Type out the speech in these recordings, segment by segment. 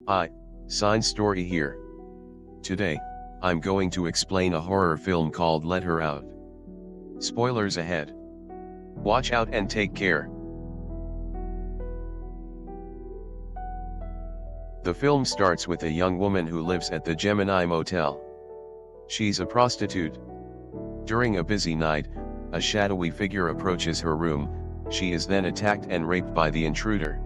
Hi, Sign Story here. Today, I'm going to explain a horror film called Let Her Out. Spoilers ahead. Watch out and take care. The film starts with a young woman who lives at the Gemini Motel. She's a prostitute. During a busy night, a shadowy figure approaches her room. She is then attacked and raped by the intruder.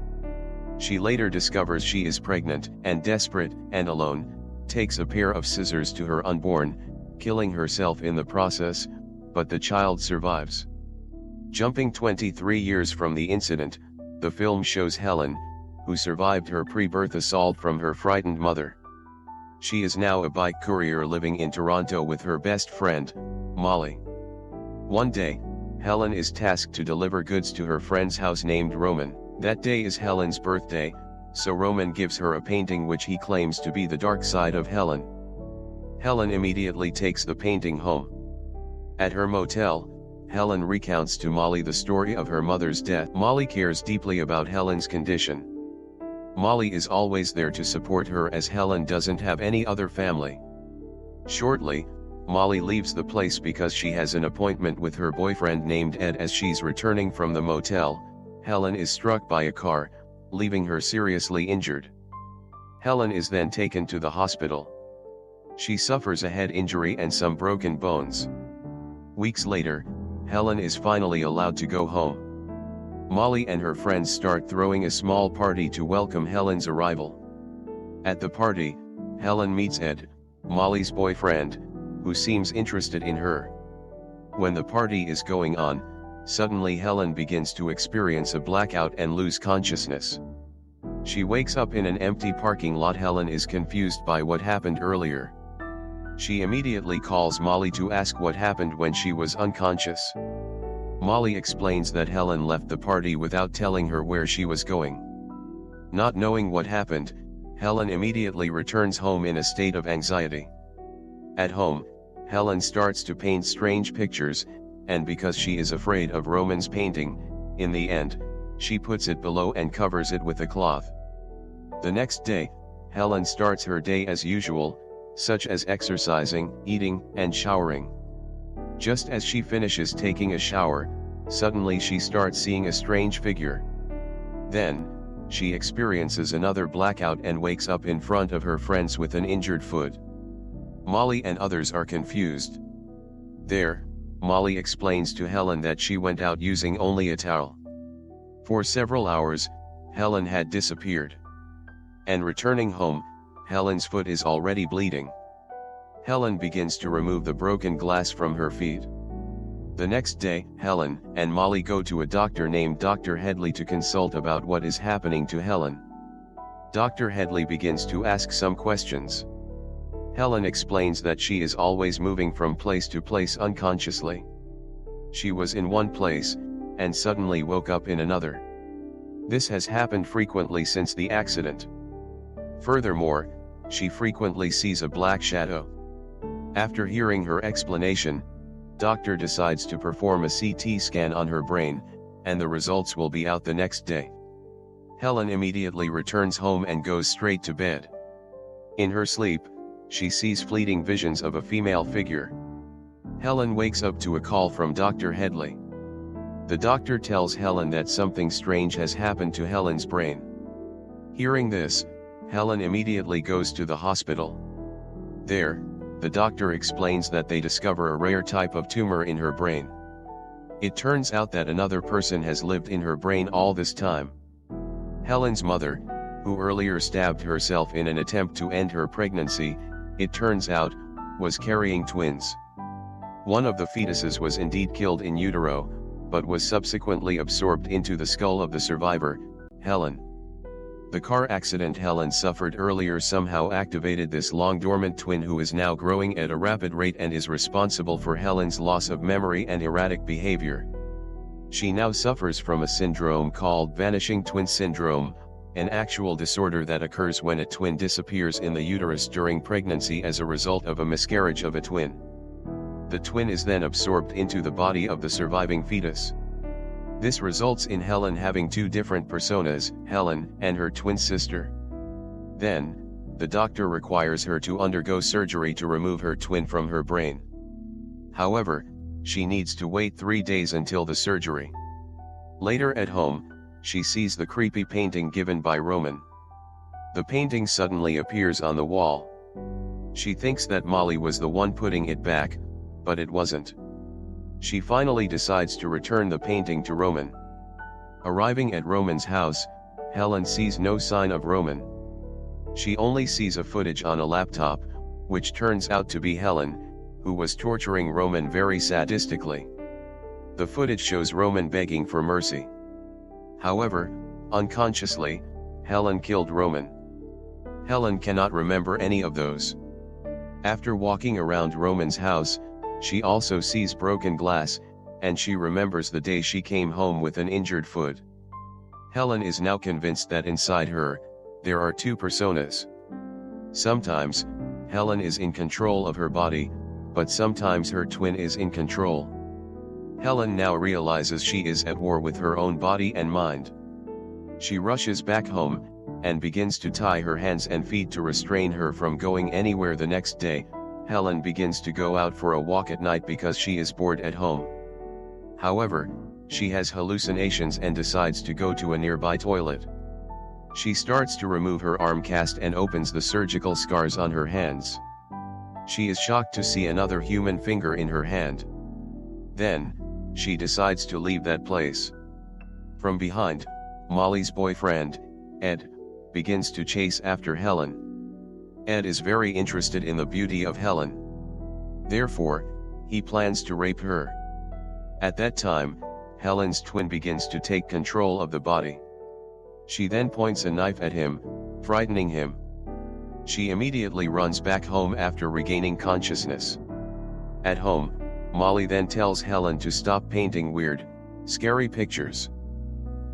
She later discovers she is pregnant and desperate and alone, takes a pair of scissors to her unborn, killing herself in the process, but the child survives. Jumping 23 years from the incident, the film shows Helen, who survived her pre-birth assault from her frightened mother. She is now a bike courier living in Toronto with her best friend, Molly. One day, Helen is tasked to deliver goods to her friend's house named Roman. That day is Helen's birthday, so Roman gives her a painting which he claims to be the dark side of Helen. Helen immediately takes the painting home. At her motel, Helen recounts to Molly the story of her mother's death. Molly cares deeply about Helen's condition. Molly is always there to support her as Helen doesn't have any other family. Shortly, Molly leaves the place because she has an appointment with her boyfriend named Ed. As she's returning from the motel, Helen is struck by a car, leaving her seriously injured. Helen is then taken to the hospital. She suffers a head injury and some broken bones. Weeks later, Helen is finally allowed to go home. Molly and her friends start throwing a small party to welcome Helen's arrival. At the party, Helen meets Ed, Molly's boyfriend, who seems interested in her. When the party is going on, suddenly Helen begins to experience a blackout and lose consciousness. She wakes up in an empty parking lot. Helen is confused by what happened earlier. She immediately calls Molly to ask what happened when she was unconscious. Molly explains that Helen left the party without telling her where she was going. Not knowing what happened, Helen immediately returns home in a state of anxiety. At home, Helen starts to paint strange pictures, and because she is afraid of Roman's painting, in the end, she puts it below and covers it with a cloth. The next day, Helen starts her day as usual, such as exercising, eating, and showering. Just as she finishes taking a shower, suddenly she starts seeing a strange figure. Then, she experiences another blackout and wakes up in front of her friends with an injured foot. Molly and others are confused. There, Molly explains to Helen that she went out using only a towel. For several hours, Helen had disappeared. And returning home, Helen's foot is already bleeding. Helen begins to remove the broken glass from her feet. The next day, Helen and Molly go to a doctor named Dr. Headley to consult about what is happening to Helen. Dr. Headley begins to ask some questions. Helen explains that she is always moving from place to place unconsciously. She was in one place, and suddenly woke up in another. This has happened frequently since the accident. Furthermore, she frequently sees a black shadow. After hearing her explanation, doctor decides to perform a CT scan on her brain, and the results will be out the next day. Helen immediately returns home and goes straight to bed. In her sleep, she sees fleeting visions of a female figure. Helen wakes up to a call from Dr. Headley. The doctor tells Helen that something strange has happened to Helen's brain. Hearing this, Helen immediately goes to the hospital. There, the doctor explains that they discover a rare type of tumor in her brain. It turns out that another person has lived in her brain all this time. Helen's mother, who earlier stabbed herself in an attempt to end her pregnancy, it turns out, was carrying twins. One of the fetuses was indeed killed in utero, but was subsequently absorbed into the skull of the survivor, Helen. The car accident Helen suffered earlier somehow activated this long-dormant twin who is now growing at a rapid rate and is responsible for Helen's loss of memory and erratic behavior. She now suffers from a syndrome called vanishing twin syndrome, an actual disorder that occurs when a twin disappears in the uterus during pregnancy as a result of a miscarriage of a twin. The twin is then absorbed into the body of the surviving fetus. This results in Helen having two different personas, Helen and her twin sister. Then, the doctor requires her to undergo surgery to remove her twin from her brain. However, she needs to wait 3 days until the surgery. Later at home, she sees the creepy painting given by Roman. The painting suddenly appears on the wall. She thinks that Molly was the one putting it back, but it wasn't. She finally decides to return the painting to Roman. Arriving at Roman's house, Helen sees no sign of Roman. She only sees a footage on a laptop, which turns out to be Helen, who was torturing Roman very sadistically. The footage shows Roman begging for mercy. However, unconsciously, Helen killed Roman. Helen cannot remember any of those. After walking around Roman's house, she also sees broken glass, and she remembers the day she came home with an injured foot. Helen is now convinced that inside her, there are two personas. Sometimes, Helen is in control of her body, but sometimes her twin is in control. Helen now realizes she is at war with her own body and mind. She rushes back home, and begins to tie her hands and feet to restrain her from going anywhere the next day. Helen begins to go out for a walk at night because she is bored at home. However, she has hallucinations and decides to go to a nearby toilet. She starts to remove her arm cast and opens the surgical scars on her hands. She is shocked to see another human finger in her hand. Then, she decides to leave that place. From behind, Molly's boyfriend, Ed, begins to chase after Helen. Ed is very interested in the beauty of Helen. Therefore, he plans to rape her. At that time, Helen's twin begins to take control of the body. She then points a knife at him, frightening him. She immediately runs back home after regaining consciousness. At home, Molly then tells Helen to stop painting weird, scary pictures.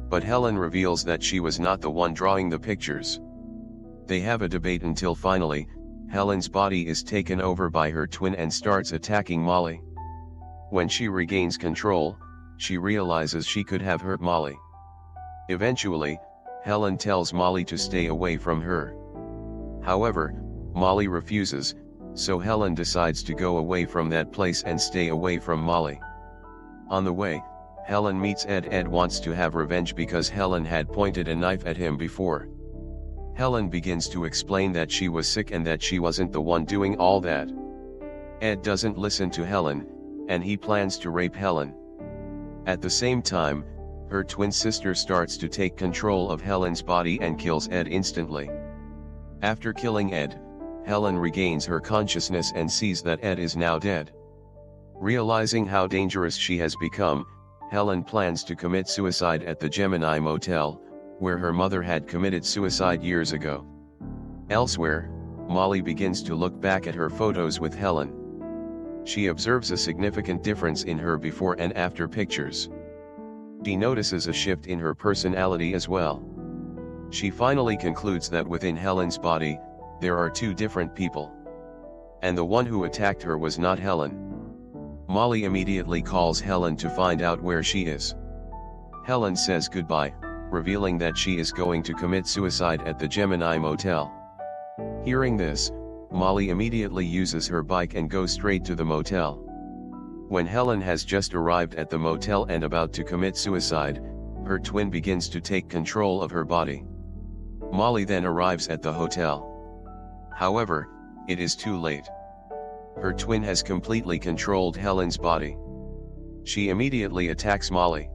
But Helen reveals that she was not the one drawing the pictures. They have a debate until finally, Helen's body is taken over by her twin and starts attacking Molly. When she regains control, she realizes she could have hurt Molly. Eventually, Helen tells Molly to stay away from her. However, Molly refuses, so Helen decides to go away from that place and stay away from Molly. On the way, Helen meets Ed. Ed wants to have revenge because Helen had pointed a knife at him before. Helen begins to explain that she was sick and that she wasn't the one doing all that. Ed doesn't listen to Helen, and he plans to rape Helen. At the same time, her twin sister starts to take control of Helen's body and kills Ed instantly. After killing Ed, Helen regains her consciousness and sees that Ed is now dead. Realizing how dangerous she has become, Helen plans to commit suicide at the Gemini Motel, where her mother had committed suicide years ago. Elsewhere, Molly begins to look back at her photos with Helen. She observes a significant difference in her before and after pictures. She notices a shift in her personality as well. She finally concludes that within Helen's body, there are two different people. And the one who attacked her was not Helen. Molly immediately calls Helen to find out where she is. Helen says goodbye, revealing that she is going to commit suicide at the Gemini Motel. Hearing this, Molly immediately uses her bike and goes straight to the motel. When Helen has just arrived at the motel and about to commit suicide, her twin begins to take control of her body. Molly then arrives at the hotel. However, it is too late. Her twin has completely controlled Helen's body. She immediately attacks Molly.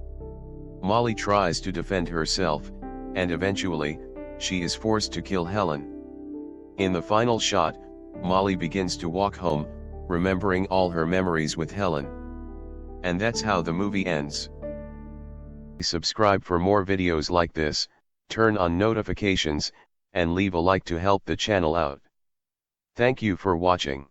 Molly tries to defend herself, and eventually, she is forced to kill Helen. In the final shot, Molly begins to walk home, remembering all her memories with Helen. And that's how the movie ends. Subscribe for more videos like this, turn on notifications, and leave a like to help the channel out. Thank you for watching.